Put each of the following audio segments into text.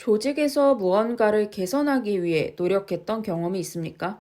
조직에서 무언가를 개선하기 위해 노력했던 경험이 있습니까?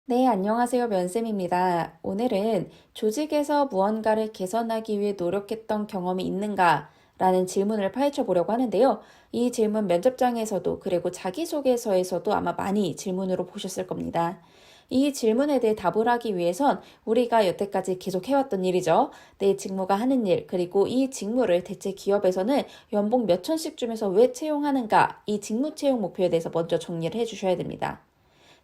네, 안녕하세요. 면쌤입니다. 오늘은 조직에서 무언가를 개선하기 위해 노력했던 경험이 있는가? 라는 질문을 파헤쳐 보려고 하는데요. 이 질문 면접장에서도 그리고 자기소개서에서도 아마 많이 질문으로 보셨을 겁니다. 이 질문에 대해 답을 하기 위해선 우리가 여태까지 계속 해왔던 일이죠. 내 직무가 하는 일, 그리고 이 직무를 대체 기업에서는 연봉 몇 천씩 주면서 왜 채용하는가? 이 직무 채용 목표에 대해서 먼저 정리를 해주셔야 됩니다.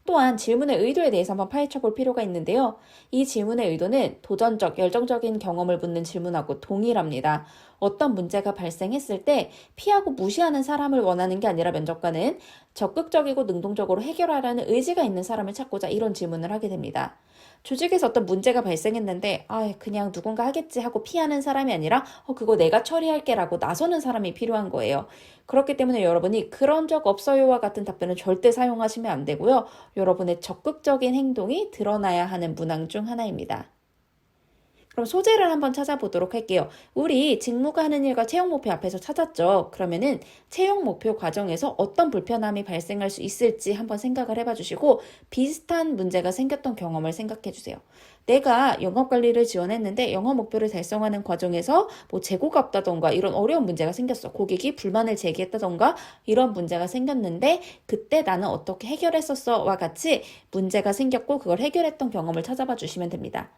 또한 질문의 의도에 대해서 한번 파헤쳐 볼 필요가 있는데요. 이 질문의 의도는 도전적, 열정적인 경험을 묻는 질문하고 동일합니다. 어떤 문제가 발생했을 때 피하고 무시하는 사람을 원하는 게 아니라 면접관은 적극적이고 능동적으로 해결하려는 의지가 있는 사람을 찾고자 이런 질문을 하게 됩니다. 조직에서 어떤 문제가 발생했는데 그냥 누군가 하겠지 하고 피하는 사람이 아니라 그거 내가 처리할게라고 나서는 사람이 필요한 거예요. 그렇기 때문에 여러분이 그런 적 없어요와 같은 답변은 절대 사용하시면 안 되고요. 여러분의 적극적인 행동이 드러나야 하는 문항 중 하나입니다. 그럼 소재를 한번 찾아보도록 할게요. 우리 직무가 하는 일과 채용 목표 앞에서 찾았죠. 그러면은 채용 목표 과정에서 어떤 불편함이 발생할 수 있을지 한번 생각을 해봐 주시고 비슷한 문제가 생겼던 경험을 생각해 주세요. 내가 영업관리를 지원했는데 영업 목표를 달성하는 과정에서 뭐 재고가 없다던가 이런 어려운 문제가 생겼어. 고객이 불만을 제기했다던가 이런 문제가 생겼는데 그때 나는 어떻게 해결했었어와 같이 문제가 생겼고 그걸 해결했던 경험을 찾아봐 주시면 됩니다.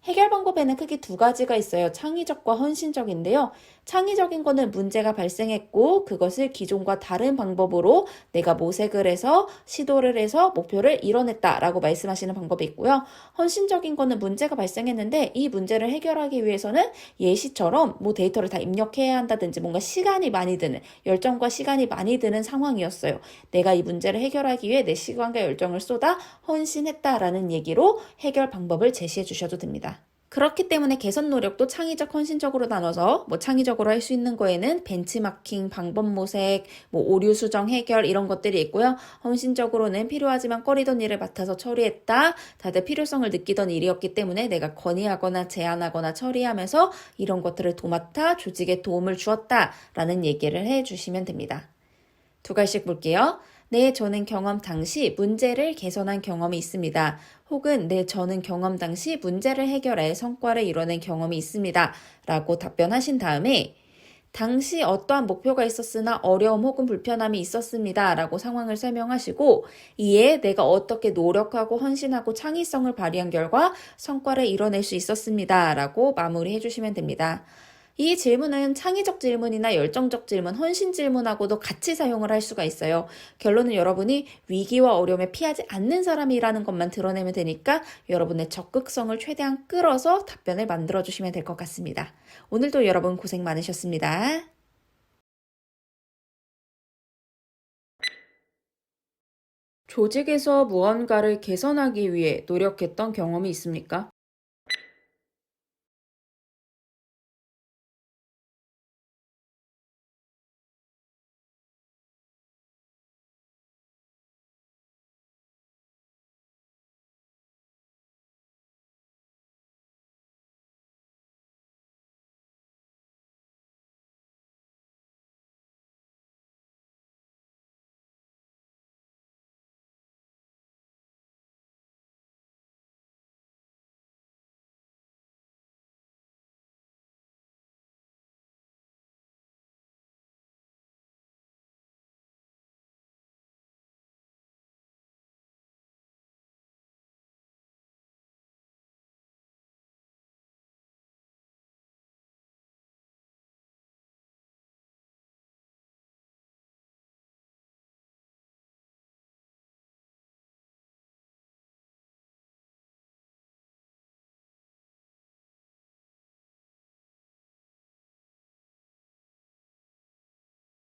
해결 방법에는 크게 두 가지가 있어요. 창의적과 헌신적인데요. 창의적인 거는 문제가 발생했고 그것을 기존과 다른 방법으로 내가 모색을 해서 시도를 해서 목표를 이뤄냈다라고 말씀하시는 방법이 있고요. 헌신적인 거는 문제가 발생했는데 이 문제를 해결하기 위해서는 예시처럼 뭐 데이터를 다 입력해야 한다든지 뭔가 시간이 많이 드는 열정과 시간이 많이 드는 상황이었어요. 내가 이 문제를 해결하기 위해 내 시간과 열정을 쏟아 헌신했다라는 얘기로 해결 방법을 제시해 주셔도 됩니다. 그렇기 때문에 개선 노력도 창의적, 헌신적으로 나눠서 창의적으로 할 수 있는 거에는 벤치마킹, 방법 모색, 오류 수정, 해결 이런 것들이 있고요. 헌신적으로는 필요하지만 꺼리던 일을 맡아서 처리했다. 다들 필요성을 느끼던 일이었기 때문에 내가 건의하거나 제안하거나 처리하면서 이런 것들을 도맡아 조직에 도움을 주었다라는 얘기를 해주시면 됩니다. 두 가지씩 볼게요. 네, 저는 경험 당시 문제를 개선한 경험이 있습니다. 혹은 네, 저는 경험 당시 문제를 해결해 성과를 이뤄낸 경험이 있습니다. 라고 답변하신 다음에 당시 어떠한 목표가 있었으나 어려움 혹은 불편함이 있었습니다. 라고 상황을 설명하시고 이에 내가 어떻게 노력하고 헌신하고 창의성을 발휘한 결과 성과를 이뤄낼 수 있었습니다. 라고 마무리해 주시면 됩니다. 이 질문은 창의적 질문이나 열정적 질문, 헌신 질문하고도 같이 사용을 할 수가 있어요. 결론은 여러분이 위기와 어려움에 피하지 않는 사람이라는 것만 드러내면 되니까 여러분의 적극성을 최대한 끌어서 답변을 만들어주시면 될 것 같습니다. 오늘도 여러분 고생 많으셨습니다. 조직에서 무언가를 개선하기 위해 노력했던 경험이 있습니까?